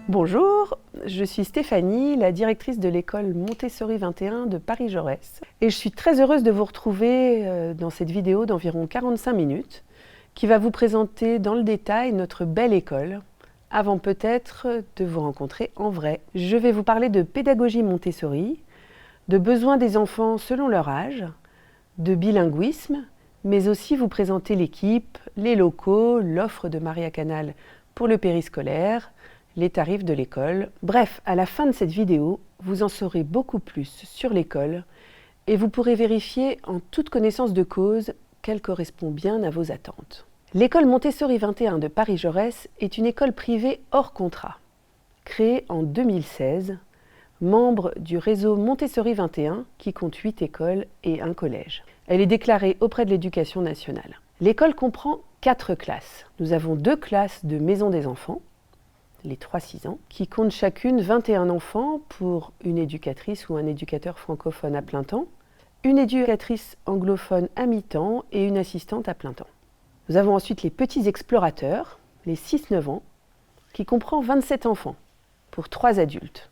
Bonjour, je suis Stéphanie, la directrice de l'école Montessori 21 de Paris-Jaurès. Et je suis très heureuse de vous retrouver dans cette vidéo d'environ 45 minutes qui va vous présenter dans le détail notre belle école, avant peut-être de vous rencontrer en vrai. Je vais vous parler de pédagogie Montessori, de besoins des enfants selon leur âge, de bilinguisme, mais aussi vous présenter l'équipe, les locaux, l'offre de Maria Canal pour le périscolaire, les tarifs de l'école. Bref, à la fin de cette vidéo, vous en saurez beaucoup plus sur l'école et vous pourrez vérifier en toute connaissance de cause qu'elle correspond bien à vos attentes. L'école Montessori 21 de Paris-Jaurès est une école privée hors contrat, créée en 2016, membre du réseau Montessori 21 qui compte 8 écoles et un collège. Elle est déclarée auprès de l'Éducation nationale. L'école comprend 4 classes. Nous avons 2 classes de maison des enfants, les 3-6 ans, qui comptent chacune 21 enfants pour une éducatrice ou un éducateur francophone à plein temps, une éducatrice anglophone à mi-temps et une assistante à plein temps. Nous avons ensuite les petits explorateurs, les 6-9 ans, qui comprend 27 enfants pour 3 adultes,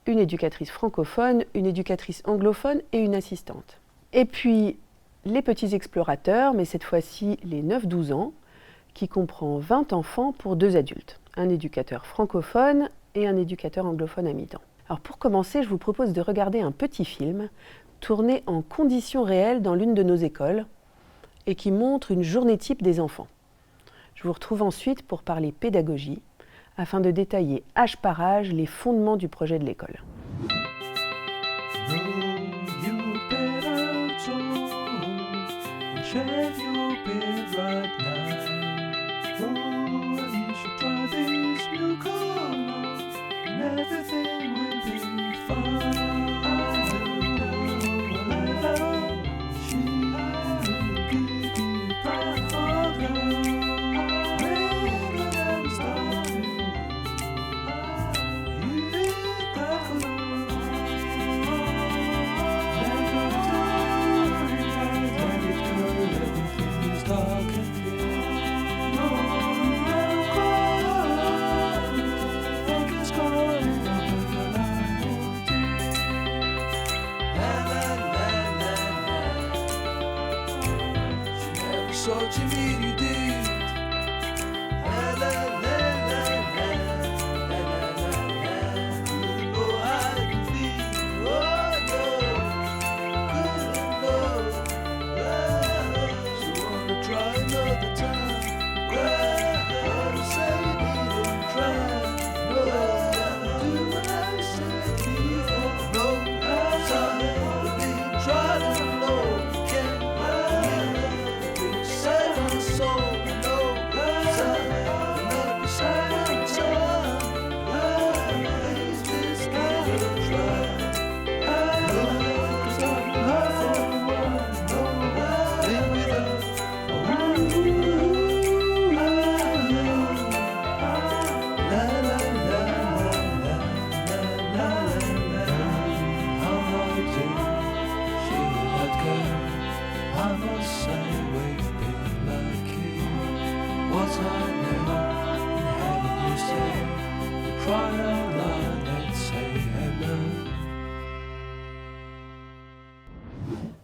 une éducatrice francophone, une éducatrice anglophone et une assistante. Et puis les petits explorateurs, mais cette fois-ci les 9-12 ans, qui comprend 20 enfants pour 2 adultes, un éducateur francophone et un éducateur anglophone à mi-temps. Alors pour commencer, je vous propose de regarder un petit film tourné en conditions réelles dans l'une de nos écoles et qui montre une journée type des enfants. Je vous retrouve ensuite pour parler pédagogie afin de détailler âge par âge les fondements du projet de l'école.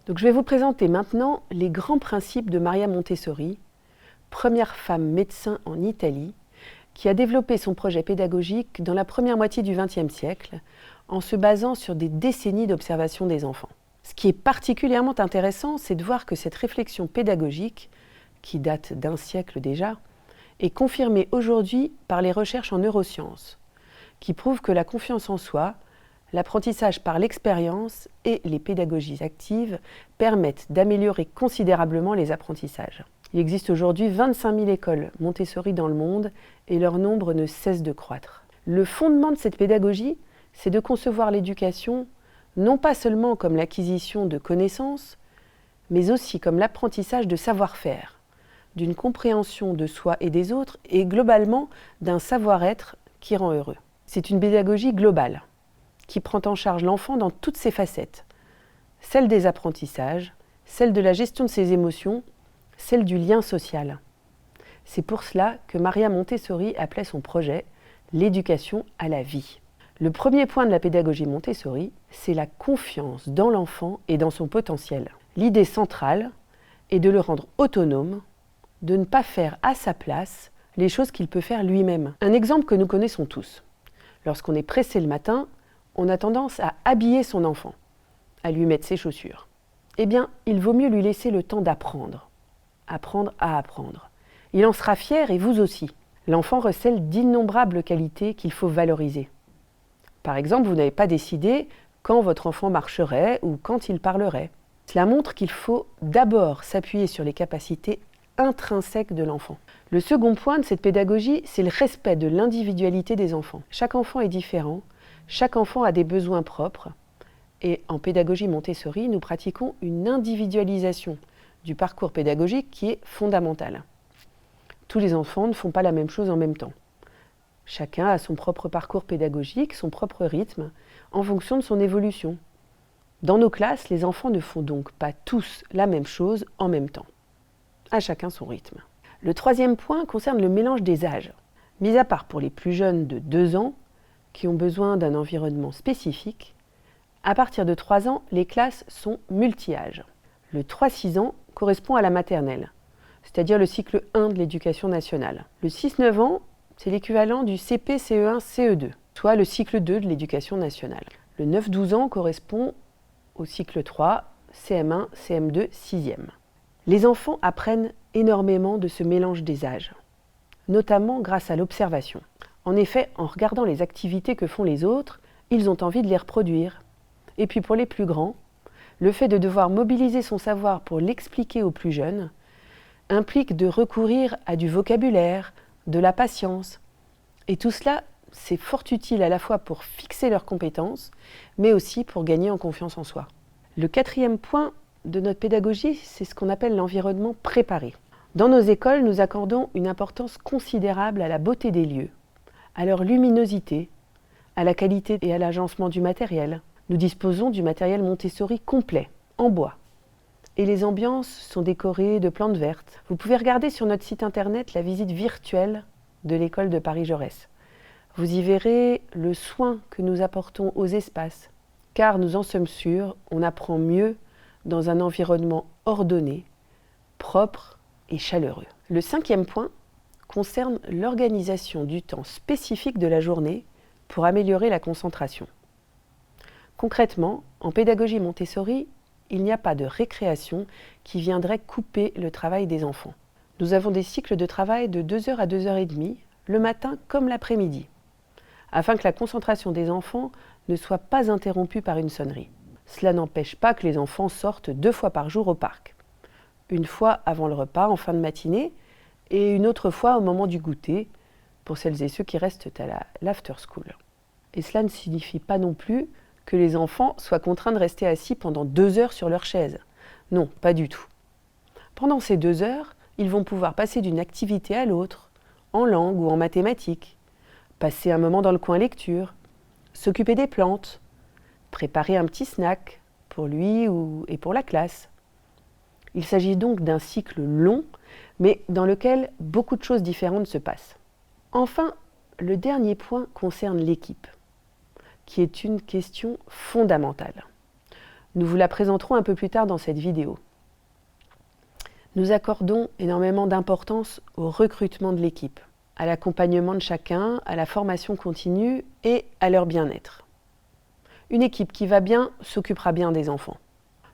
Donc je vais vous présenter maintenant les grands principes de Maria Montessori, première femme médecin en Italie, qui a développé son projet pédagogique dans la première moitié du XXe siècle en se basant sur des décennies d'observation des enfants. Ce qui est particulièrement intéressant, c'est de voir que cette réflexion pédagogique, qui date d'1 siècle déjà, est confirmée aujourd'hui par les recherches en neurosciences, qui prouvent que la confiance en soi, l'apprentissage par l'expérience et les pédagogies actives permettent d'améliorer considérablement les apprentissages. Il existe aujourd'hui 25 000 écoles Montessori dans le monde et leur nombre ne cesse de croître. Le fondement de cette pédagogie, c'est de concevoir l'éducation non pas seulement comme l'acquisition de connaissances, mais aussi comme l'apprentissage de savoir-faire, d'une compréhension de soi et des autres et globalement d'un savoir-être qui rend heureux. C'est une pédagogie globale, qui prend en charge l'enfant dans toutes ses facettes, celle des apprentissages, celle de la gestion de ses émotions, celle du lien social. C'est pour cela que Maria Montessori appelait son projet l'éducation à la vie. Le premier point de la pédagogie Montessori, c'est la confiance dans l'enfant et dans son potentiel. L'idée centrale est de le rendre autonome, de ne pas faire à sa place les choses qu'il peut faire lui-même. Un exemple que nous connaissons tous. Lorsqu'on est pressé le matin, on a tendance à habiller son enfant, à lui mettre ses chaussures. Eh bien, il vaut mieux lui laisser le temps d'apprendre. Apprendre à apprendre. Il en sera fier et vous aussi. L'enfant recèle d'innombrables qualités qu'il faut valoriser. Par exemple, vous n'avez pas décidé quand votre enfant marcherait ou quand il parlerait. Cela montre qu'il faut d'abord s'appuyer sur les capacités intrinsèques de l'enfant. Le second point de cette pédagogie, c'est le respect de l'individualité des enfants. Chaque enfant est différent, chaque enfant a des besoins propres. Et en pédagogie Montessori, nous pratiquons une individualisation du parcours pédagogique qui est fondamentale. Tous les enfants ne font pas la même chose en même temps. Chacun a son propre parcours pédagogique, son propre rythme, en fonction de son évolution. Dans nos classes, les enfants ne font donc pas tous la même chose en même temps. À chacun son rythme. Le troisième point concerne le mélange des âges. Mis à part pour les plus jeunes de 2 ans, qui ont besoin d'un environnement spécifique, à partir de 3 ans, les classes sont multi-âges. Le 3-6 ans correspond à la maternelle, c'est-à-dire le cycle 1 de l'éducation nationale. Le 6-9 ans, c'est l'équivalent du CP, CE1, CE2, soit le cycle 2 de l'éducation nationale. Le 9-12 ans correspond au cycle 3, CM1, CM2, 6e. Les enfants apprennent énormément de ce mélange des âges, notamment grâce à l'observation. En effet, en regardant les activités que font les autres, ils ont envie de les reproduire. Et puis pour les plus grands, le fait de devoir mobiliser son savoir pour l'expliquer aux plus jeunes implique de recourir à du vocabulaire, de la patience. Et tout cela, c'est fort utile à la fois pour fixer leurs compétences, mais aussi pour gagner en confiance en soi. Le quatrième point de notre pédagogie, c'est ce qu'on appelle l'environnement préparé. Dans nos écoles, nous accordons une importance considérable à la beauté des lieux, à leur luminosité, à la qualité et à l'agencement du matériel. Nous disposons du matériel Montessori complet, en bois. Et les ambiances sont décorées de plantes vertes. Vous pouvez regarder sur notre site internet la visite virtuelle de l'école de Paris-Jaurès. Vous y verrez le soin que nous apportons aux espaces, car nous en sommes sûrs, on apprend mieux dans un environnement ordonné, propre et chaleureux. Le cinquième point concerne l'organisation du temps spécifique de la journée pour améliorer la concentration. Concrètement, en pédagogie Montessori, il n'y a pas de récréation qui viendrait couper le travail des enfants. Nous avons des cycles de travail de 2 heures à 2h30, le matin comme l'après-midi, afin que la concentration des enfants ne soit pas interrompue par une sonnerie. Cela n'empêche pas que les enfants sortent 2 fois par jour au parc. Une fois avant le repas en fin de matinée et une autre fois au moment du goûter, pour celles et ceux qui restent à l'after school. Et cela ne signifie pas non plus que les enfants soient contraints de rester assis pendant 2 heures sur leur chaise. Non, pas du tout. Pendant ces 2 heures, ils vont pouvoir passer d'une activité à l'autre, en langue ou en mathématiques, passer un moment dans le coin lecture, s'occuper des plantes, préparer un petit snack pour lui et pour la classe. Il s'agit donc d'un cycle long, mais dans lequel beaucoup de choses différentes se passent. Enfin, le dernier point concerne l'équipe, qui est une question fondamentale. Nous vous la présenterons un peu plus tard dans cette vidéo. Nous accordons énormément d'importance au recrutement de l'équipe, à l'accompagnement de chacun, à la formation continue et à leur bien-être. Une équipe qui va bien s'occupera bien des enfants.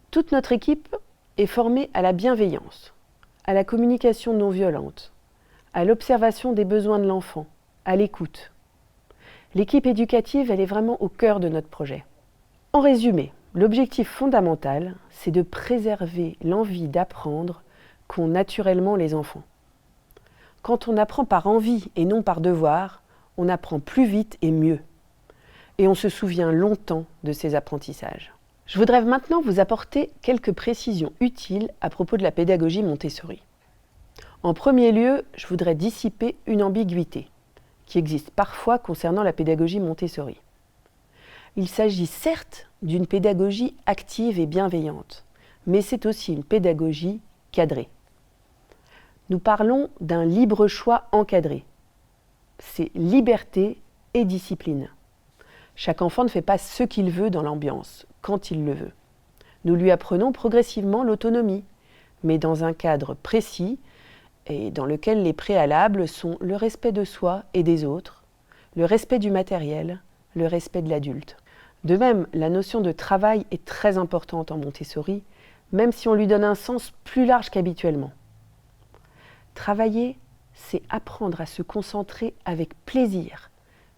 Toute notre équipe est formée à la bienveillance, à la communication non violente, à l'observation des besoins de l'enfant, à l'écoute. L'équipe éducative, elle est vraiment au cœur de notre projet. En résumé, l'objectif fondamental, c'est de préserver l'envie d'apprendre qu'ont naturellement les enfants. Quand on apprend par envie et non par devoir, on apprend plus vite et mieux. Et on se souvient longtemps de ces apprentissages. Je voudrais maintenant vous apporter quelques précisions utiles à propos de la pédagogie Montessori. En premier lieu, je voudrais dissiper une ambiguïté qui existe parfois concernant la pédagogie Montessori. Il s'agit certes d'une pédagogie active et bienveillante, mais c'est aussi une pédagogie cadrée. Nous parlons d'un libre choix encadré. C'est liberté et discipline. Chaque enfant ne fait pas ce qu'il veut dans l'ambiance, quand il le veut. Nous lui apprenons progressivement l'autonomie, mais dans un cadre précis et dans lequel les préalables sont le respect de soi et des autres, le respect du matériel, le respect de l'adulte. De même, la notion de travail est très importante en Montessori, même si on lui donne un sens plus large qu'habituellement. Travailler, c'est apprendre à se concentrer avec plaisir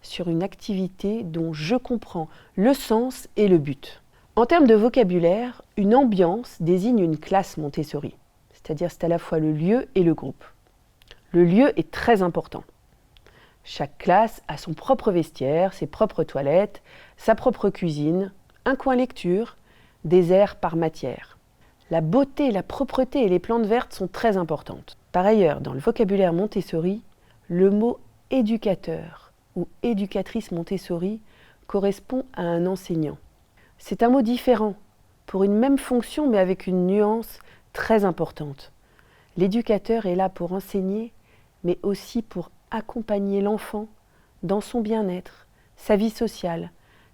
sur une activité dont je comprends le sens et le but. En termes de vocabulaire, une ambiance désigne une classe Montessori, c'est-à-dire c'est à la fois le lieu et le groupe. Le lieu est très important. Chaque classe a son propre vestiaire, ses propres toilettes, sa propre cuisine, un coin lecture, des aires par matière. La beauté, la propreté et les plantes vertes sont très importantes. Par ailleurs, dans le vocabulaire Montessori, le mot éducateur ou éducatrice Montessori correspond à un enseignant. C'est un mot différent, pour une même fonction mais avec une nuance très importante. L'éducateur est là pour enseigner, mais aussi pour accompagner l'enfant dans son bien-être, sa vie sociale,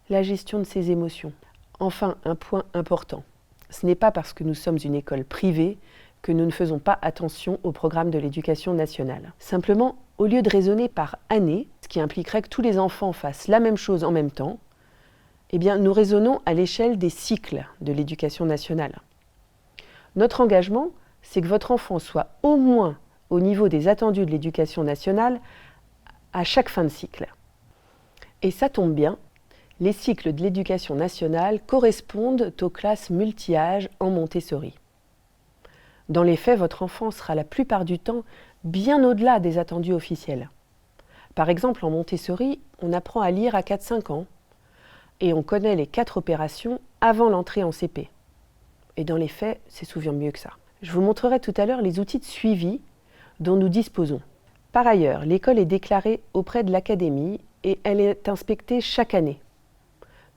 la gestion de ses émotions. Enfin, un point important. Ce n'est pas parce que nous sommes une école privée que nous ne faisons pas attention au programme de l'éducation nationale. Simplement, au lieu de raisonner par année, ce qui impliquerait que tous les enfants fassent la même chose en même temps, eh bien, nous raisonnons à l'échelle des cycles de l'éducation nationale. Notre engagement, c'est que votre enfant soit au moins au niveau des attendus de l'éducation nationale à chaque fin de cycle. Et ça tombe bien, les cycles de l'éducation nationale correspondent aux classes multi-âges en Montessori. Dans les faits, votre enfant sera la plupart du temps bien au-delà des attendus officiels. Par exemple, en Montessori, on apprend à lire à 4-5 ans et on connaît les 4 opérations avant l'entrée en CP. Et dans les faits, c'est souvent mieux que ça. Je vous montrerai tout à l'heure les outils de suivi dont nous disposons. Par ailleurs, l'école est déclarée auprès de l'académie et elle est inspectée chaque année.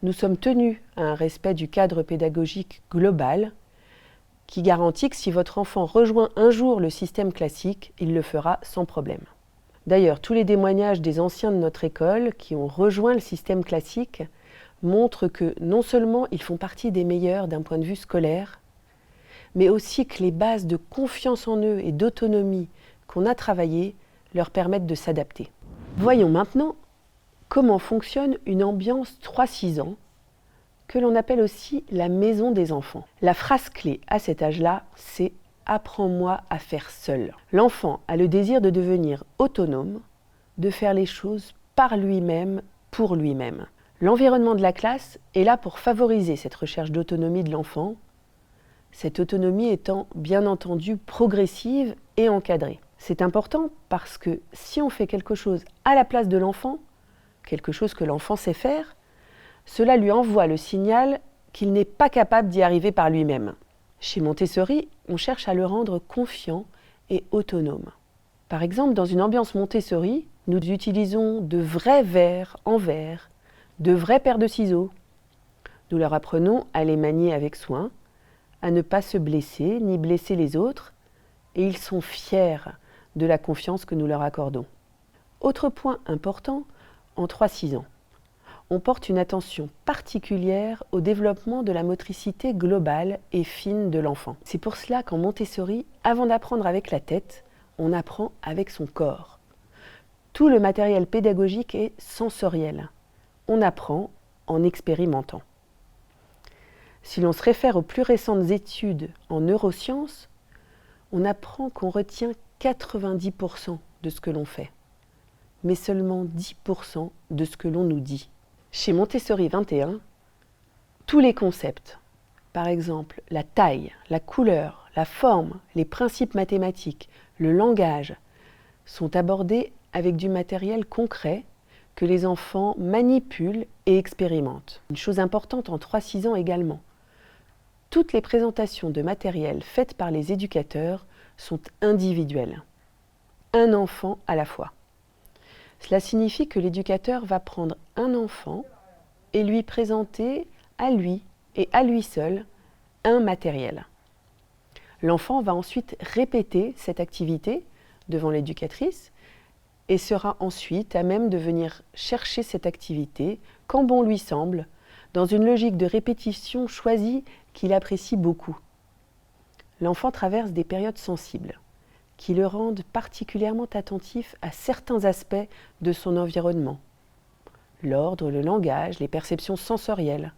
Nous sommes tenus à un respect du cadre pédagogique global qui garantit que si votre enfant rejoint un jour le système classique, il le fera sans problème. D'ailleurs, tous les témoignages des anciens de notre école qui ont rejoint le système classique montrent que non seulement ils font partie des meilleurs d'un point de vue scolaire, mais aussi que les bases de confiance en eux et d'autonomie qu'on a travaillées leur permettent de s'adapter. Voyons maintenant comment fonctionne une ambiance 3-6 ans, que l'on appelle aussi la maison des enfants. La phrase clé à cet âge-là, c'est « apprends-moi à faire seul ». L'enfant a le désir de devenir autonome, de faire les choses par lui-même, pour lui-même. L'environnement de la classe est là pour favoriser cette recherche d'autonomie de l'enfant, cette autonomie étant bien entendu progressive et encadrée. C'est important parce que si on fait quelque chose à la place de l'enfant, quelque chose que l'enfant sait faire, cela lui envoie le signal qu'il n'est pas capable d'y arriver par lui-même. Chez Montessori, on cherche à le rendre confiant et autonome. Par exemple, dans une ambiance Montessori, nous utilisons de vrais verres en verre, de vraies paires de ciseaux. Nous leur apprenons à les manier avec soin, à ne pas se blesser ni blesser les autres, et ils sont fiers de la confiance que nous leur accordons. Autre point important, en 3-6 ans, on porte une attention particulière au développement de la motricité globale et fine de l'enfant. C'est pour cela qu'en Montessori, avant d'apprendre avec la tête, on apprend avec son corps. Tout le matériel pédagogique est sensoriel. On apprend en expérimentant. Si l'on se réfère aux plus récentes études en neurosciences, on apprend qu'on retient 90% de ce que l'on fait, mais seulement 10% de ce que l'on nous dit. Chez Montessori 21, tous les concepts, par exemple la taille, la couleur, la forme, les principes mathématiques, le langage, sont abordés avec du matériel concret que les enfants manipulent et expérimentent. Une chose importante en 3-6 ans également, toutes les présentations de matériel faites par les éducateurs sont individuelles. Un enfant à la fois. Cela signifie que l'éducateur va prendre un enfant et lui présenter à lui et à lui seul un matériel. L'enfant va ensuite répéter cette activité devant l'éducatrice et sera ensuite à même de venir chercher cette activité, quand bon lui semble, dans une logique de répétition choisie qu'il apprécie beaucoup. L'enfant traverse des périodes sensibles, qui le rendent particulièrement attentif à certains aspects de son environnement. L'ordre, le langage, les perceptions sensorielles.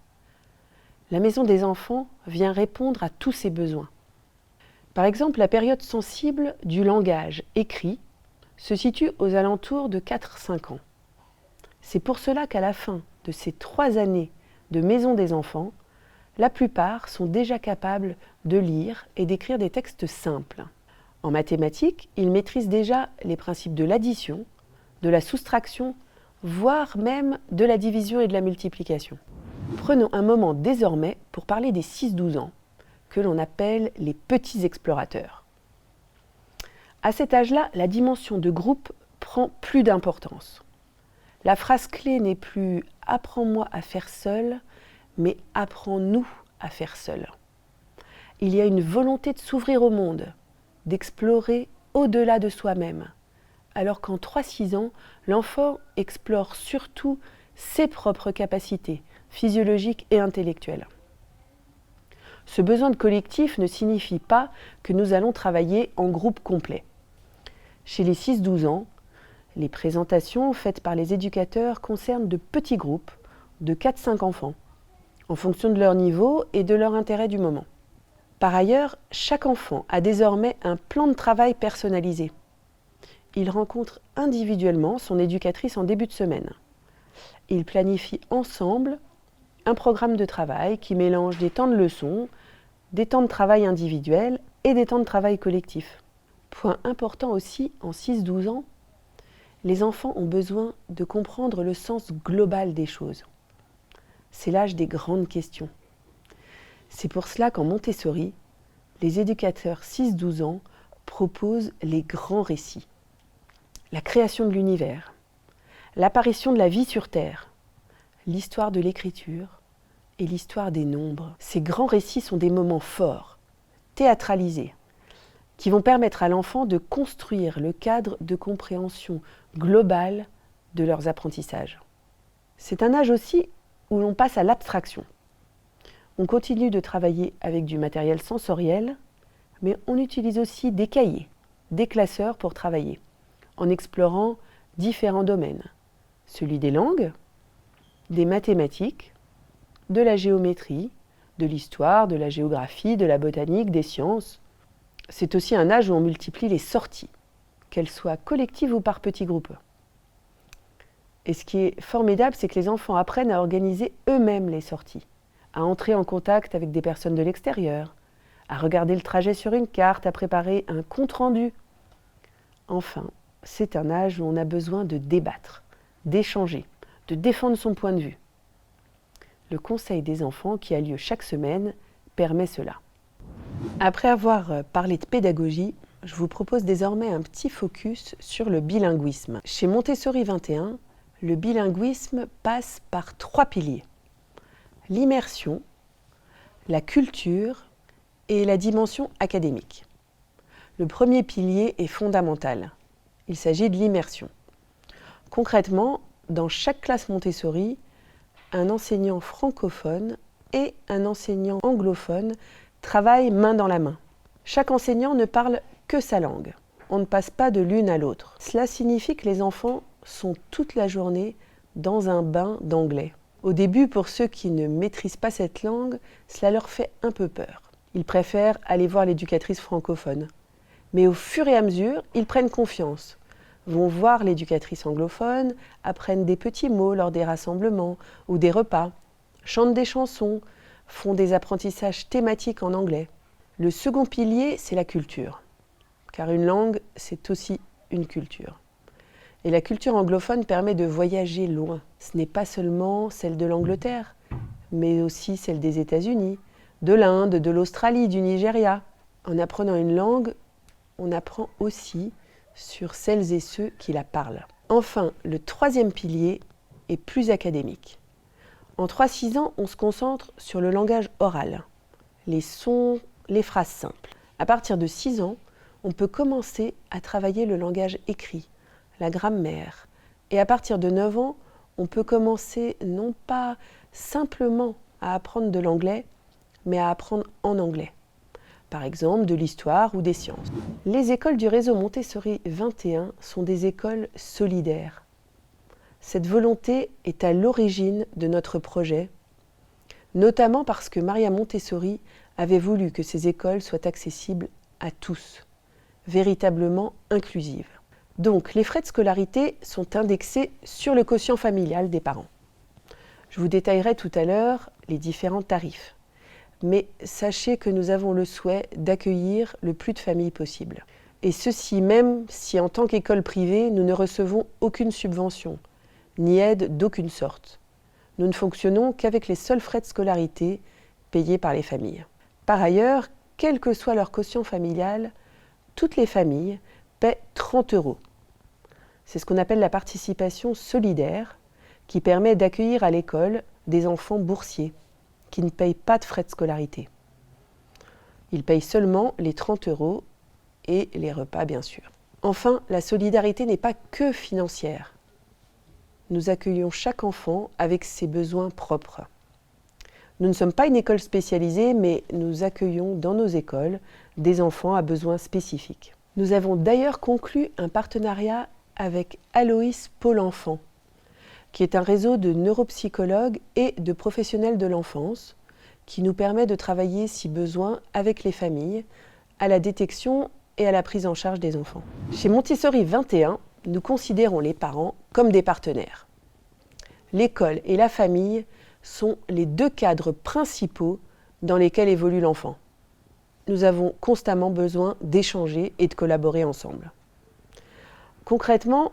La maison des enfants vient répondre à tous ces besoins. Par exemple, la période sensible du langage écrit se situe aux alentours de 4-5 ans. C'est pour cela qu'à la fin de ces 3 années de maison des enfants, la plupart sont déjà capables de lire et d'écrire des textes simples. En mathématiques, ils maîtrisent déjà les principes de l'addition, de la soustraction, voire même de la division et de la multiplication. Prenons un moment désormais pour parler des 6-12 ans, que l'on appelle les petits explorateurs. À cet âge-là, la dimension de groupe prend plus d'importance. La phrase clé n'est plus « apprends-moi à faire seul », mais « apprends-nous à faire seul ». Il y a une volonté de s'ouvrir au monde, d'explorer au-delà de soi-même, alors qu'en 3-6 ans, l'enfant explore surtout ses propres capacités physiologiques et intellectuelles. Ce besoin de collectif ne signifie pas que nous allons travailler en groupe complet. Chez les 6-12 ans, les présentations faites par les éducateurs concernent de petits groupes de 4-5 enfants, en fonction de leur niveau et de leur intérêt du moment. Par ailleurs, chaque enfant a désormais un plan de travail personnalisé. Il rencontre individuellement son éducatrice en début de semaine. Ils planifient ensemble un programme de travail qui mélange des temps de leçons, des temps de travail individuels et des temps de travail collectifs. Point important aussi, en 6-12 ans, les enfants ont besoin de comprendre le sens global des choses. C'est l'âge des grandes questions. C'est pour cela qu'en Montessori, les éducateurs 6-12 ans proposent les grands récits. La création de l'univers, l'apparition de la vie sur Terre, l'histoire de l'écriture et l'histoire des nombres. Ces grands récits sont des moments forts, théâtralisés, qui vont permettre à l'enfant de construire le cadre de compréhension globale de leurs apprentissages. C'est un âge aussi où l'on passe à l'abstraction. On continue de travailler avec du matériel sensoriel, mais on utilise aussi des cahiers, des classeurs pour travailler, en explorant différents domaines. Celui des langues, des mathématiques, de la géométrie, de l'histoire, de la géographie, de la botanique, des sciences. C'est aussi un âge où on multiplie les sorties, qu'elles soient collectives ou par petits groupes. Et ce qui est formidable, c'est que les enfants apprennent à organiser eux-mêmes les sorties, à entrer en contact avec des personnes de l'extérieur, à regarder le trajet sur une carte, à préparer un compte-rendu. Enfin, c'est un âge où on a besoin de débattre, d'échanger, de défendre son point de vue. Le conseil des enfants, qui a lieu chaque semaine, permet cela. Après avoir parlé de pédagogie, je vous propose désormais un petit focus sur le bilinguisme. Chez Montessori 21, le bilinguisme passe par 3 piliers. L'immersion, la culture et la dimension académique. Le premier pilier est fondamental. Il s'agit de l'immersion. Concrètement, dans chaque classe Montessori, un enseignant francophone et un enseignant anglophone travaillent main dans la main. Chaque enseignant ne parle que sa langue. On ne passe pas de l'une à l'autre. Cela signifie que les enfants sont toute la journée dans un bain d'anglais. Au début, pour ceux qui ne maîtrisent pas cette langue, cela leur fait un peu peur. Ils préfèrent aller voir l'éducatrice francophone. Mais au fur et à mesure, ils prennent confiance, vont voir l'éducatrice anglophone, apprennent des petits mots lors des rassemblements ou des repas, chantent des chansons, font des apprentissages thématiques en anglais. Le second pilier, c'est la culture, car une langue, c'est aussi une culture. Et la culture anglophone permet de voyager loin. Ce n'est pas seulement celle de l'Angleterre, mais aussi celle des États-Unis, de l'Inde, de l'Australie, du Nigeria. En apprenant une langue, on apprend aussi sur celles et ceux qui la parlent. Enfin, le troisième pilier est plus académique. En 3-6 ans, on se concentre sur le langage oral, les sons, les phrases simples. À partir de 6 ans, on peut commencer à travailler le langage écrit, la grammaire. Et à partir de 9 ans, on peut commencer non pas simplement à apprendre de l'anglais, mais à apprendre en anglais. Par exemple, de l'histoire ou des sciences. Les écoles du réseau Montessori 21 sont des écoles solidaires. Cette volonté est à l'origine de notre projet, notamment parce que Maria Montessori avait voulu que ces écoles soient accessibles à tous, véritablement inclusives. Donc, les frais de scolarité sont indexés sur le quotient familial des parents. Je vous détaillerai tout à l'heure les différents tarifs. Mais sachez que nous avons le souhait d'accueillir le plus de familles possible. Et ceci même si en tant qu'école privée, nous ne recevons aucune subvention, ni aide d'aucune sorte. Nous ne fonctionnons qu'avec les seuls frais de scolarité payés par les familles. Par ailleurs, quel que soit leur quotient familial, toutes les familles paient 30 €. C'est ce qu'on appelle la participation solidaire, qui permet d'accueillir à l'école des enfants boursiers, qui ne payent pas de frais de scolarité. Ils payent seulement les 30 € et les repas, bien sûr. Enfin, la solidarité n'est pas que financière. Nous accueillons chaque enfant avec ses besoins propres. Nous ne sommes pas une école spécialisée, mais nous accueillons dans nos écoles des enfants à besoins spécifiques. Nous avons d'ailleurs conclu un partenariat avec Aloïs Pôle Enfant, qui est un réseau de neuropsychologues et de professionnels de l'enfance qui nous permet de travailler, si besoin, avec les familles, à la détection et à la prise en charge des enfants. Chez Montessori 21, nous considérons les parents comme des partenaires. L'école et la famille sont les deux cadres principaux dans lesquels évolue l'enfant. Nous avons constamment besoin d'échanger et de collaborer ensemble. Concrètement,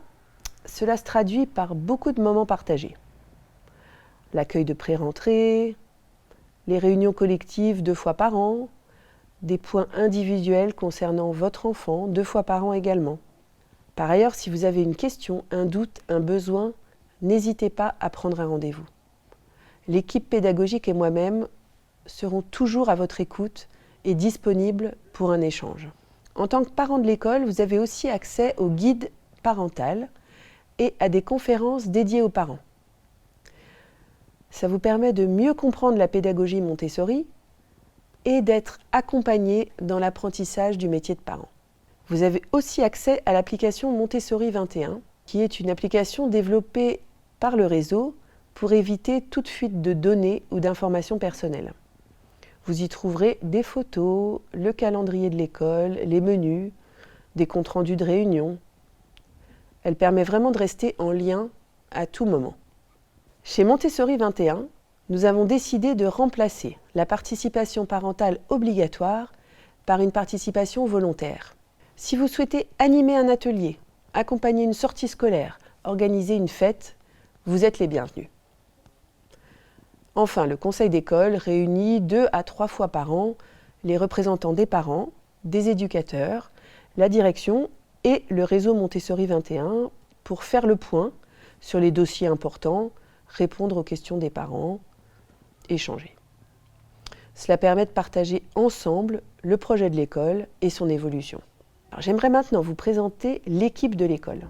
cela se traduit par beaucoup de moments partagés. L'accueil de pré-rentrée, les réunions collectives 2 fois par an, des points individuels concernant votre enfant 2 fois par an également. Par ailleurs, si vous avez une question, un doute, un besoin, n'hésitez pas à prendre un rendez-vous. L'équipe pédagogique et moi-même serons toujours à votre écoute et disponibles pour un échange. En tant que parent de l'école, vous avez aussi accès au guide parental et à des conférences dédiées aux parents. Ça vous permet de mieux comprendre la pédagogie Montessori et d'être accompagné dans l'apprentissage du métier de parent. Vous avez aussi accès à l'application Montessori 21, qui est une application développée par le réseau pour éviter toute fuite de données ou d'informations personnelles. Vous y trouverez des photos, le calendrier de l'école, les menus, des comptes rendus de réunions. Elle permet vraiment de rester en lien à tout moment. Chez Montessori 21, nous avons décidé de remplacer la participation parentale obligatoire par une participation volontaire. Si vous souhaitez animer un atelier, accompagner une sortie scolaire, organiser une fête, vous êtes les bienvenus. Enfin, le conseil d'école réunit 2 à 3 fois par an les représentants des parents, des éducateurs, la direction et le réseau Montessori 21 pour faire le point sur les dossiers importants, répondre aux questions des parents, échanger. Cela permet de partager ensemble le projet de l'école et son évolution. Alors, j'aimerais maintenant vous présenter l'équipe de l'école.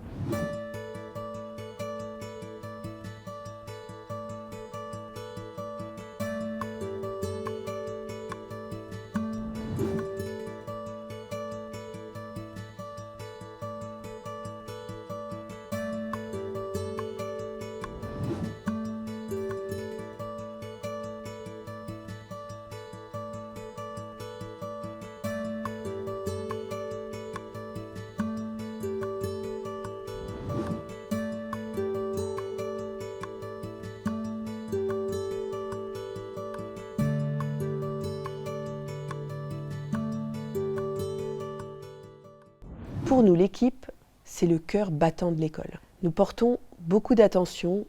Pour nous, l'équipe, c'est le cœur battant de l'école. Nous portons beaucoup d'attention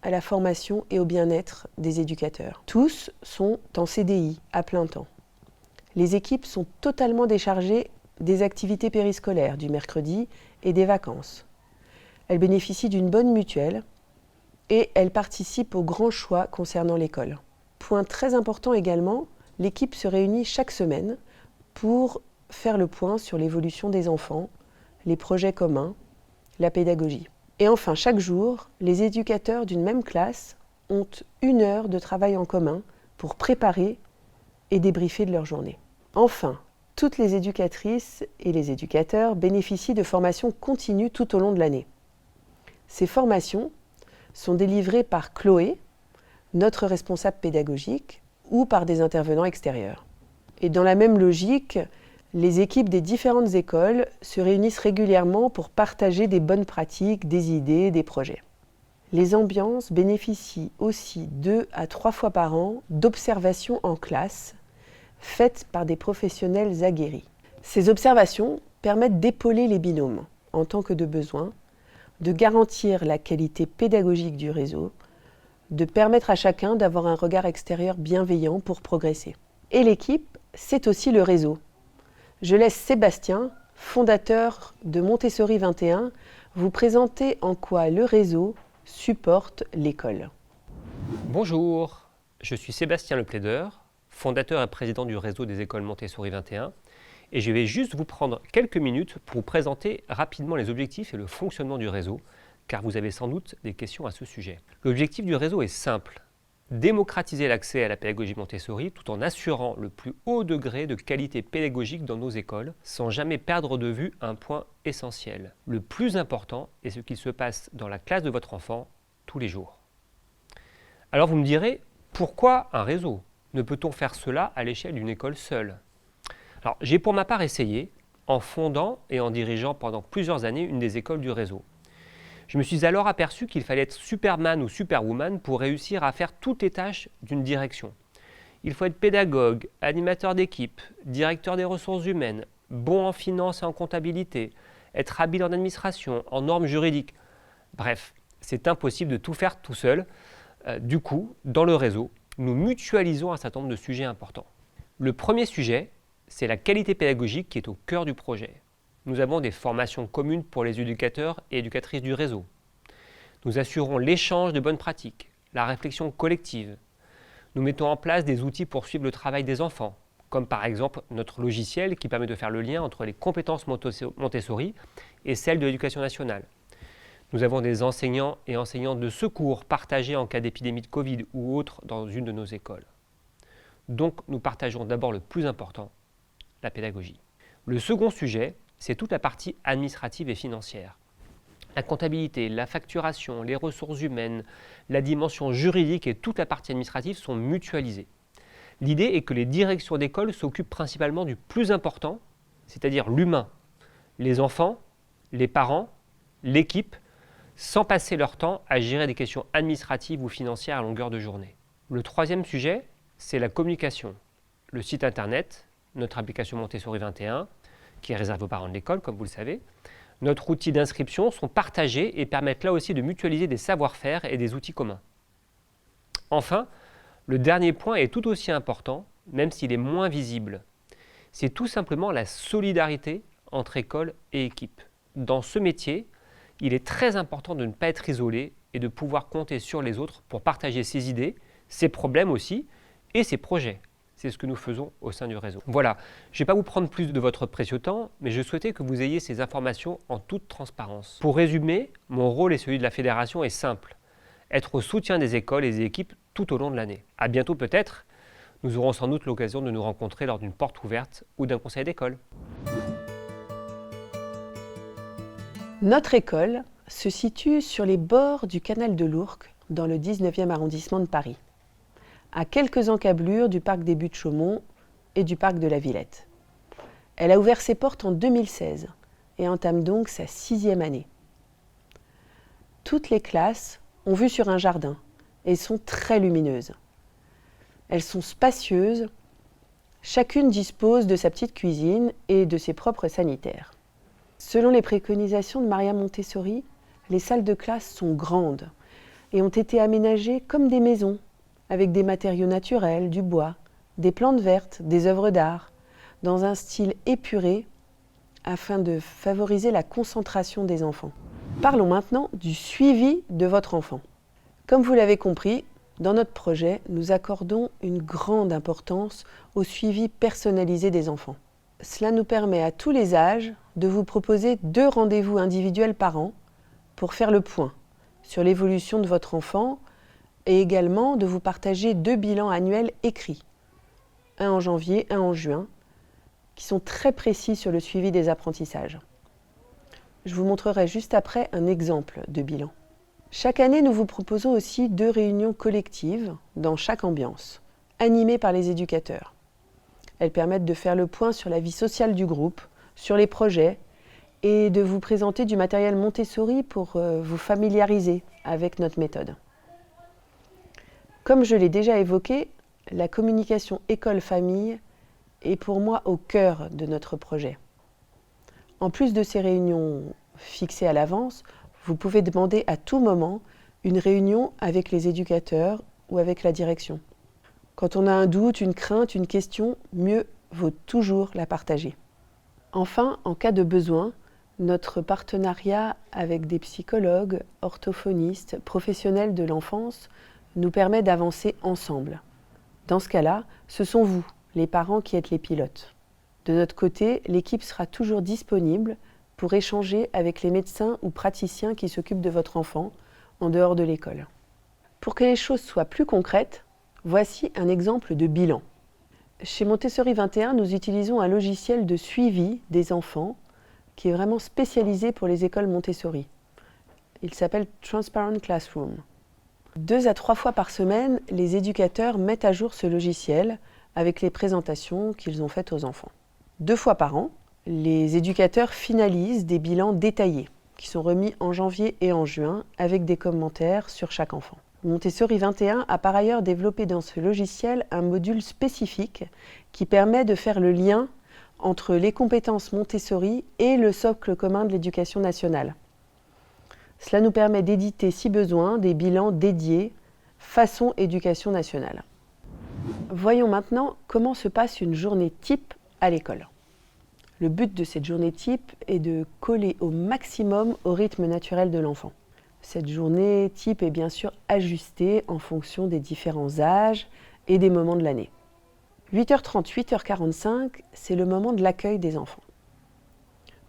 à la formation et au bien-être des éducateurs. Tous sont en CDI à plein temps. Les équipes sont totalement déchargées des activités périscolaires du mercredi et des vacances. Elles bénéficient d'une bonne mutuelle et elles participent aux grands choix concernant l'école. Point très important également, l'équipe se réunit chaque semaine pour faire le point sur l'évolution des enfants, les projets communs, la pédagogie. Et enfin, chaque jour, les éducateurs d'une même classe ont 1 heure de travail en commun pour préparer et débriefer de leur journée. Enfin, toutes les éducatrices et les éducateurs bénéficient de formations continues tout au long de l'année. Ces formations sont délivrées par Chloé, notre responsable pédagogique, ou par des intervenants extérieurs. Et dans la même logique, les équipes des différentes écoles se réunissent régulièrement pour partager des bonnes pratiques, des idées, des projets. Les ambiances bénéficient aussi 2 à 3 fois par an d'observations en classe faites par des professionnels aguerris. Ces observations permettent d'épauler les binômes en tant que de besoin, de garantir la qualité pédagogique du réseau, de permettre à chacun d'avoir un regard extérieur bienveillant pour progresser. Et l'équipe, c'est aussi le réseau. Je laisse Sébastien, fondateur de Montessori 21, vous présenter en quoi le réseau supporte l'école. Bonjour, je suis Sébastien Le Plaideur, fondateur et président du réseau des écoles Montessori 21, et je vais juste vous prendre quelques minutes pour vous présenter rapidement les objectifs et le fonctionnement du réseau, car vous avez sans doute des questions à ce sujet. L'objectif du réseau est simple: démocratiser l'accès à la pédagogie Montessori tout en assurant le plus haut degré de qualité pédagogique dans nos écoles, sans jamais perdre de vue un point essentiel. Le plus important est ce qu'il se passe dans la classe de votre enfant tous les jours. Alors vous me direz, pourquoi un réseau? Ne peut-on faire cela à l'échelle d'une école seule? Alors j'ai pour ma part essayé, en fondant et en dirigeant pendant plusieurs années une des écoles du réseau. Je me suis alors aperçu qu'il fallait être Superman ou Superwoman pour réussir à faire toutes les tâches d'une direction. Il faut être pédagogue, animateur d'équipe, directeur des ressources humaines, bon en finance et en comptabilité, être habile en administration, en normes juridiques. Bref, c'est impossible de tout faire tout seul. Du coup, dans le réseau, nous mutualisons un certain nombre de sujets importants. Le premier sujet, c'est la qualité pédagogique qui est au cœur du projet. Nous avons des formations communes pour les éducateurs et éducatrices du réseau. Nous assurons l'échange de bonnes pratiques, la réflexion collective. Nous mettons en place des outils pour suivre le travail des enfants, comme par exemple notre logiciel qui permet de faire le lien entre les compétences Montessori et celles de l'éducation nationale. Nous avons des enseignants et enseignantes de secours partagés en cas d'épidémie de Covid ou autre dans une de nos écoles. Donc nous partageons d'abord le plus important, la pédagogie. Le second sujet, c'est toute la partie administrative et financière. La comptabilité, la facturation, les ressources humaines, la dimension juridique et toute la partie administrative sont mutualisées. L'idée est que les directions d'école s'occupent principalement du plus important, c'est-à-dire l'humain, les enfants, les parents, l'équipe, sans passer leur temps à gérer des questions administratives ou financières à longueur de journée. Le troisième sujet, c'est la communication. Le site internet, notre application Montessori 21, qui est réservée aux parents de l'école, comme vous le savez, notre outil d'inscription sont partagés et permettent là aussi de mutualiser des savoir-faire et des outils communs. Enfin, le dernier point est tout aussi important, même s'il est moins visible. C'est tout simplement la solidarité entre école et équipe. Dans ce métier, il est très important de ne pas être isolé et de pouvoir compter sur les autres pour partager ses idées, ses problèmes aussi et ses projets. C'est ce que nous faisons au sein du réseau. Voilà, je ne vais pas vous prendre plus de votre précieux temps, mais je souhaitais que vous ayez ces informations en toute transparence. Pour résumer, mon rôle et celui de la fédération est simple: être au soutien des écoles et des équipes tout au long de l'année. À bientôt peut-être, nous aurons sans doute l'occasion de nous rencontrer lors d'une porte ouverte ou d'un conseil d'école. Notre école se situe sur les bords du canal de l'Ourcq, dans le 19e arrondissement de Paris, à quelques encablures du parc des Buttes-Chaumont et du parc de la Villette. Elle a ouvert ses portes en 2016 et entame donc sa 6e année. Toutes les classes ont vue sur un jardin et sont très lumineuses. Elles sont spacieuses, chacune dispose de sa petite cuisine et de ses propres sanitaires. Selon les préconisations de Maria Montessori, les salles de classe sont grandes et ont été aménagées comme des maisons, avec des matériaux naturels, du bois, des plantes vertes, des œuvres d'art, dans un style épuré, afin de favoriser la concentration des enfants. Parlons maintenant du suivi de votre enfant. Comme vous l'avez compris, dans notre projet, nous accordons une grande importance au suivi personnalisé des enfants. Cela nous permet à tous les âges de vous proposer 2 rendez-vous individuels par an pour faire le point sur l'évolution de votre enfant et également de vous partager 2 bilans annuels écrits, un en janvier, un en juin, qui sont très précis sur le suivi des apprentissages. Je vous montrerai juste après un exemple de bilan. Chaque année, nous vous proposons aussi 2 réunions collectives dans chaque ambiance, animées par les éducateurs. Elles permettent de faire le point sur la vie sociale du groupe, sur les projets et de vous présenter du matériel Montessori pour vous familiariser avec notre méthode. Comme je l'ai déjà évoqué, la communication école-famille est pour moi au cœur de notre projet. En plus de ces réunions fixées à l'avance, vous pouvez demander à tout moment une réunion avec les éducateurs ou avec la direction. Quand on a un doute, une crainte, une question, mieux vaut toujours la partager. Enfin, en cas de besoin, notre partenariat avec des psychologues, orthophonistes, professionnels de l'enfance nous permet d'avancer ensemble. Dans ce cas-là, ce sont vous, les parents, qui êtes les pilotes. De notre côté, l'équipe sera toujours disponible pour échanger avec les médecins ou praticiens qui s'occupent de votre enfant en dehors de l'école. Pour que les choses soient plus concrètes, voici un exemple de bilan. Chez Montessori 21, nous utilisons un logiciel de suivi des enfants qui est vraiment spécialisé pour les écoles Montessori. Il s'appelle Transparent Classroom. 2 à 3 fois par semaine, les éducateurs mettent à jour ce logiciel avec les présentations qu'ils ont faites aux enfants. 2 fois par an, les éducateurs finalisent des bilans détaillés qui sont remis en janvier et en juin avec des commentaires sur chaque enfant. Montessori 21 a par ailleurs développé dans ce logiciel un module spécifique qui permet de faire le lien entre les compétences Montessori et le socle commun de l'éducation nationale. Cela nous permet d'éditer, si besoin, des bilans dédiés façon éducation nationale. Voyons maintenant comment se passe une journée type à l'école. Le but de cette journée type est de coller au maximum au rythme naturel de l'enfant. Cette journée type est bien sûr ajustée en fonction des différents âges et des moments de l'année. 8h30, 8h45, c'est le moment de l'accueil des enfants.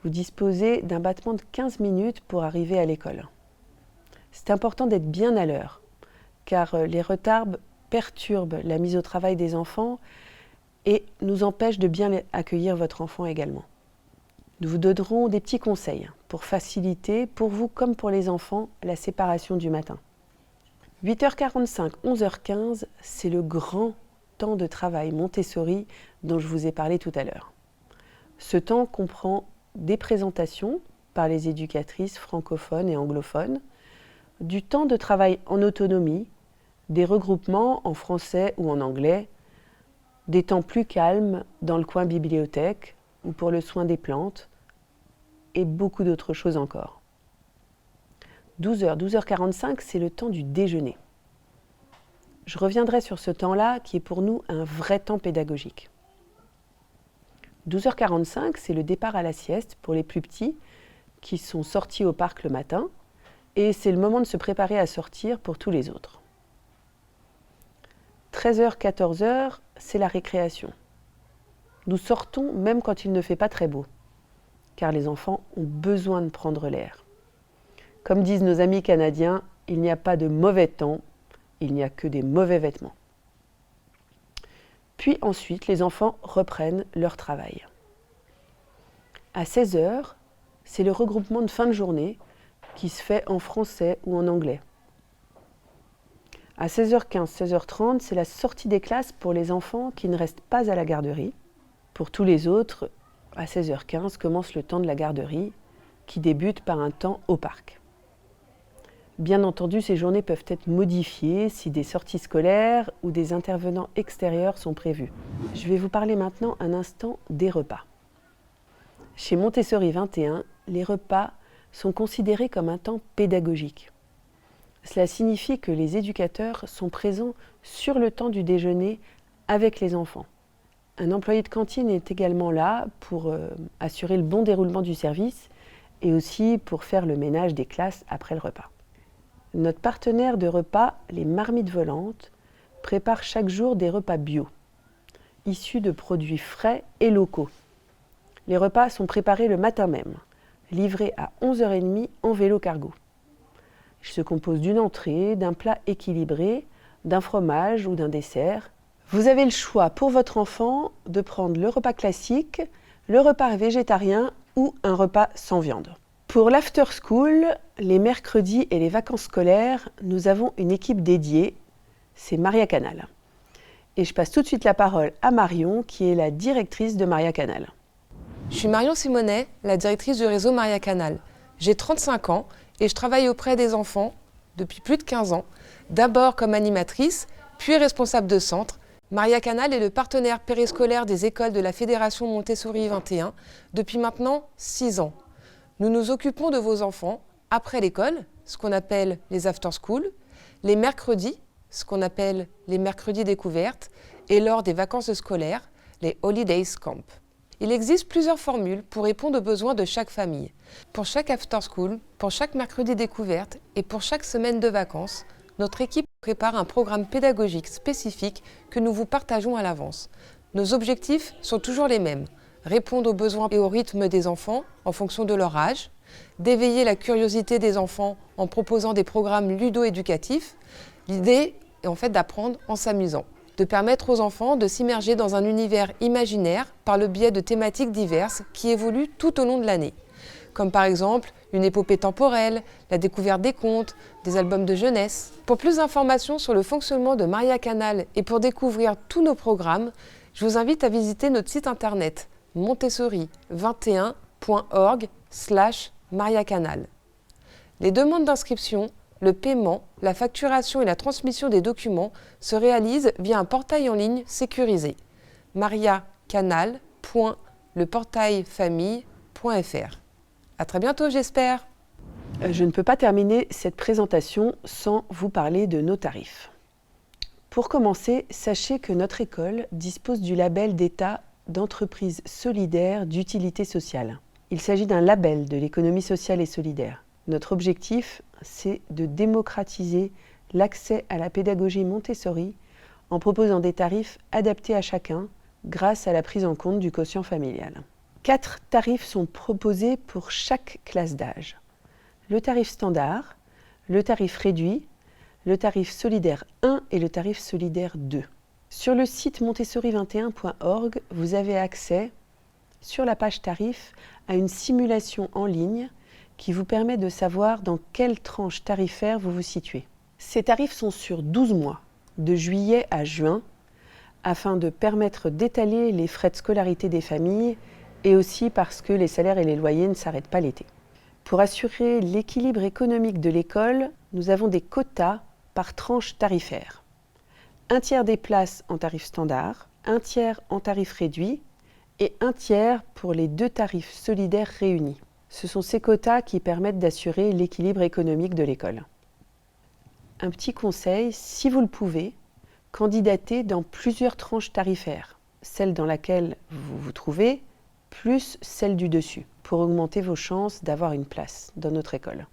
Vous disposez d'un battement de 15 minutes pour arriver à l'école. C'est important d'être bien à l'heure, car les retards perturbent la mise au travail des enfants et nous empêchent de bien accueillir votre enfant également. Nous vous donnerons des petits conseils pour faciliter, pour vous comme pour les enfants, la séparation du matin. 8h45, 11h15, c'est le grand temps de travail Montessori dont je vous ai parlé tout à l'heure. Ce temps comprend des présentations par les éducatrices francophones et anglophones, du temps de travail en autonomie, des regroupements en français ou en anglais, des temps plus calmes dans le coin bibliothèque ou pour le soin des plantes, et beaucoup d'autres choses encore. 12h, 12h45, c'est le temps du déjeuner. Je reviendrai sur ce temps-là qui est pour nous un vrai temps pédagogique. 12h45, c'est le départ à la sieste pour les plus petits qui sont sortis au parc le matin et c'est le moment de se préparer à sortir pour tous les autres. 13h, 14h, c'est la récréation. Nous sortons même quand il ne fait pas très beau, car les enfants ont besoin de prendre l'air. Comme disent nos amis canadiens, il n'y a pas de mauvais temps, il n'y a que des mauvais vêtements. Puis ensuite, les enfants reprennent leur travail. À 16h, c'est le regroupement de fin de journée qui se fait en français ou en anglais. À 16h15, 16h30, c'est la sortie des classes pour les enfants qui ne restent pas à la garderie. Pour tous les autres, à 16h15 commence le temps de la garderie qui débute par un temps au parc. Bien entendu, ces journées peuvent être modifiées si des sorties scolaires ou des intervenants extérieurs sont prévus. Je vais vous parler maintenant un instant des repas. Chez Montessori 21, les repas sont considérés comme un temps pédagogique. Cela signifie que les éducateurs sont présents sur le temps du déjeuner avec les enfants. Un employé de cantine est également là pour assurer le bon déroulement du service et aussi pour faire le ménage des classes après le repas. Notre partenaire de repas, les Marmites Volantes, prépare chaque jour des repas bio, issus de produits frais et locaux. Les repas sont préparés le matin même, livrés à 11h30 en vélo cargo. Il se compose d'une entrée, d'un plat équilibré, d'un fromage ou d'un dessert. Vous avez le choix pour votre enfant de prendre le repas classique, le repas végétarien ou un repas sans viande. Pour l'after school, les mercredis et les vacances scolaires, nous avons une équipe dédiée, c'est Maria Canal. Et je passe tout de suite la parole à Marion, qui est la directrice de Maria Canal. Je suis Marion Simonet, la directrice du réseau Maria Canal. J'ai 35 ans et je travaille auprès des enfants depuis plus de 15 ans, d'abord comme animatrice, puis responsable de centre. Maria Canal est le partenaire périscolaire des écoles de la Fédération Montessori 21 depuis maintenant 6 ans. Nous nous occupons de vos enfants après l'école, ce qu'on appelle les after school, les mercredis, ce qu'on appelle les mercredis découvertes, et lors des vacances scolaires, les holidays camp. Il existe plusieurs formules pour répondre aux besoins de chaque famille. Pour chaque after school, pour chaque mercredi découverte et pour chaque semaine de vacances, notre équipe prépare un programme pédagogique spécifique que nous vous partageons à l'avance. Nos objectifs sont toujours les mêmes. Répondre aux besoins et au rythme des enfants en fonction de leur âge, d'éveiller la curiosité des enfants en proposant des programmes ludo-éducatifs. L'idée est en fait d'apprendre en s'amusant, de permettre aux enfants de s'immerger dans un univers imaginaire par le biais de thématiques diverses qui évoluent tout au long de l'année, comme par exemple une épopée temporelle, la découverte des contes, des albums de jeunesse. Pour plus d'informations sur le fonctionnement de Maria Canal et pour découvrir tous nos programmes, je vous invite à visiter notre site internet montessori21.org/mariacanal. Les demandes d'inscription, le paiement, la facturation et la transmission des documents se réalisent via un portail en ligne sécurisé. mariacanal.leportailfamille.fr. À très bientôt, j'espère. Je ne peux pas terminer cette présentation sans vous parler de nos tarifs. Pour commencer, sachez que notre école dispose du label d'État d'entreprise solidaire d'utilité sociale. Il s'agit d'un label de l'économie sociale et solidaire. Notre objectif, c'est de démocratiser l'accès à la pédagogie Montessori en proposant des tarifs adaptés à chacun grâce à la prise en compte du quotient familial. 4 tarifs sont proposés pour chaque classe d'âge. Le tarif standard, le tarif réduit, le tarif solidaire 1 et le tarif solidaire 2. Sur le site montessori21.org, vous avez accès, sur la page tarifs, à une simulation en ligne qui vous permet de savoir dans quelle tranche tarifaire vous vous situez. Ces tarifs sont sur 12 mois, de juillet à juin, afin de permettre d'étaler les frais de scolarité des familles et aussi parce que les salaires et les loyers ne s'arrêtent pas l'été. Pour assurer l'équilibre économique de l'école, nous avons des quotas par tranche tarifaire. 1/3 des places en tarif standard, 1/3 en tarif réduit et 1/3 pour les 2 tarifs solidaires réunis. Ce sont ces quotas qui permettent d'assurer l'équilibre économique de l'école. Un petit conseil, si vous le pouvez, candidatez dans plusieurs tranches tarifaires, celle dans laquelle vous vous trouvez, plus celle du dessus, pour augmenter vos chances d'avoir une place dans notre école.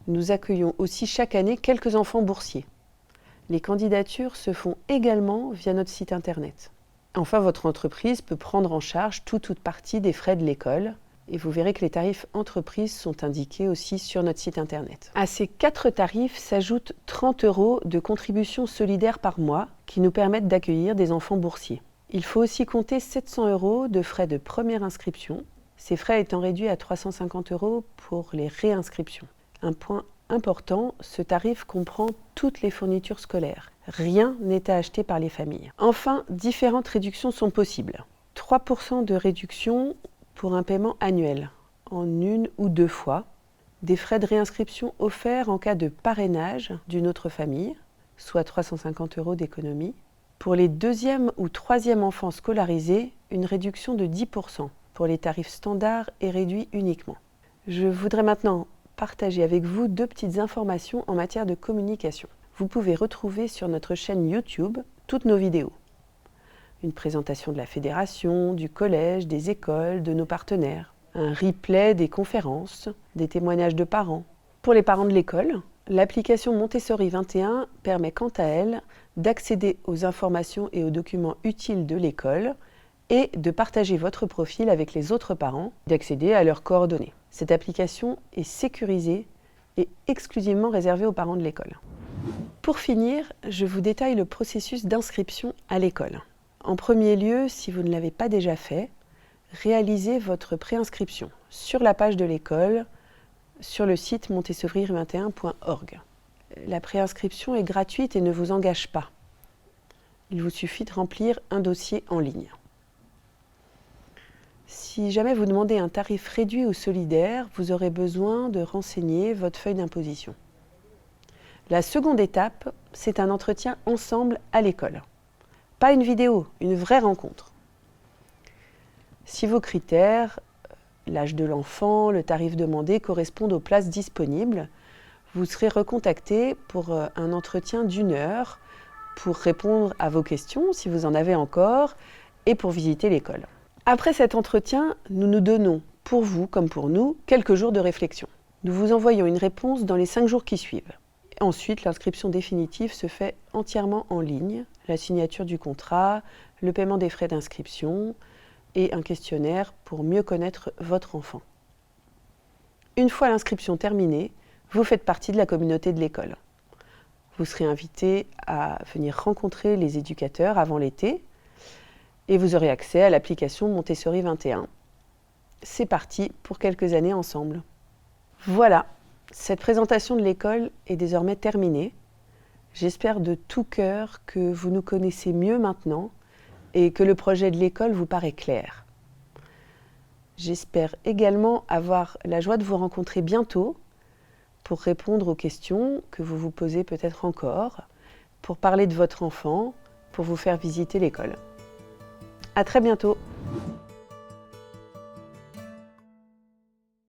Nous accueillons aussi chaque année quelques enfants boursiers. Les candidatures se font également via notre site internet. Enfin, votre entreprise peut prendre en charge toute partie des frais de l'école et vous verrez que les tarifs entreprises sont indiqués aussi sur notre site internet. À ces 4 tarifs s'ajoutent 30 € de contribution solidaire par mois qui nous permettent d'accueillir des enfants boursiers. Il faut aussi compter 700 € de frais de première inscription, ces frais étant réduits à 350 € pour les réinscriptions. Un point important, ce tarif comprend toutes les fournitures scolaires. Rien n'est à acheter par les familles. Enfin, différentes réductions sont possibles. 3% de réduction pour un paiement annuel, en 1 ou 2 fois. Des frais de réinscription offerts en cas de parrainage d'une autre famille, soit 350 € d'économie. Pour les 2e ou 3e enfants scolarisés, une réduction de 10% pour les tarifs standards et réduits uniquement. Je voudrais maintenant partager avec vous 2 petites informations en matière de communication. Vous pouvez retrouver sur notre chaîne YouTube toutes nos vidéos. Une présentation de la fédération, du collège, des écoles, de nos partenaires. Un replay des conférences, des témoignages de parents. Pour les parents de l'école, l'application Montessori 21 permet quant à elle d'accéder aux informations et aux documents utiles de l'école et de partager votre profil avec les autres parents, d'accéder à leurs coordonnées. Cette application est sécurisée et exclusivement réservé aux parents de l'école. Pour finir, je vous détaille le processus d'inscription à l'école. En premier lieu, si vous ne l'avez pas déjà fait, réalisez votre préinscription sur la page de l'école, sur le site montessori21.org. La préinscription est gratuite et ne vous engage pas. Il vous suffit de remplir un dossier en ligne. Si jamais vous demandez un tarif réduit ou solidaire, vous aurez besoin de renseigner votre feuille d'imposition. La seconde étape, c'est un entretien ensemble à l'école. Pas une vidéo, une vraie rencontre. Si vos critères, l'âge de l'enfant, le tarif demandé correspondent aux places disponibles, vous serez recontacté pour un entretien d'1 heure pour répondre à vos questions, si vous en avez encore, et pour visiter l'école. Après cet entretien, nous nous donnons, pour vous comme pour nous, quelques jours de réflexion. Nous vous envoyons une réponse dans les 5 jours qui suivent. Ensuite, l'inscription définitive se fait entièrement en ligne, la signature du contrat, le paiement des frais d'inscription et un questionnaire pour mieux connaître votre enfant. Une fois l'inscription terminée, vous faites partie de la communauté de l'école. Vous serez invité à venir rencontrer les éducateurs avant l'été et vous aurez accès à l'application Montessori 21. C'est parti pour quelques années ensemble. Voilà, cette présentation de l'école est désormais terminée. J'espère de tout cœur que vous nous connaissez mieux maintenant et que le projet de l'école vous paraît clair. J'espère également avoir la joie de vous rencontrer bientôt pour répondre aux questions que vous vous posez peut-être encore, pour parler de votre enfant, pour vous faire visiter l'école. À très bientôt.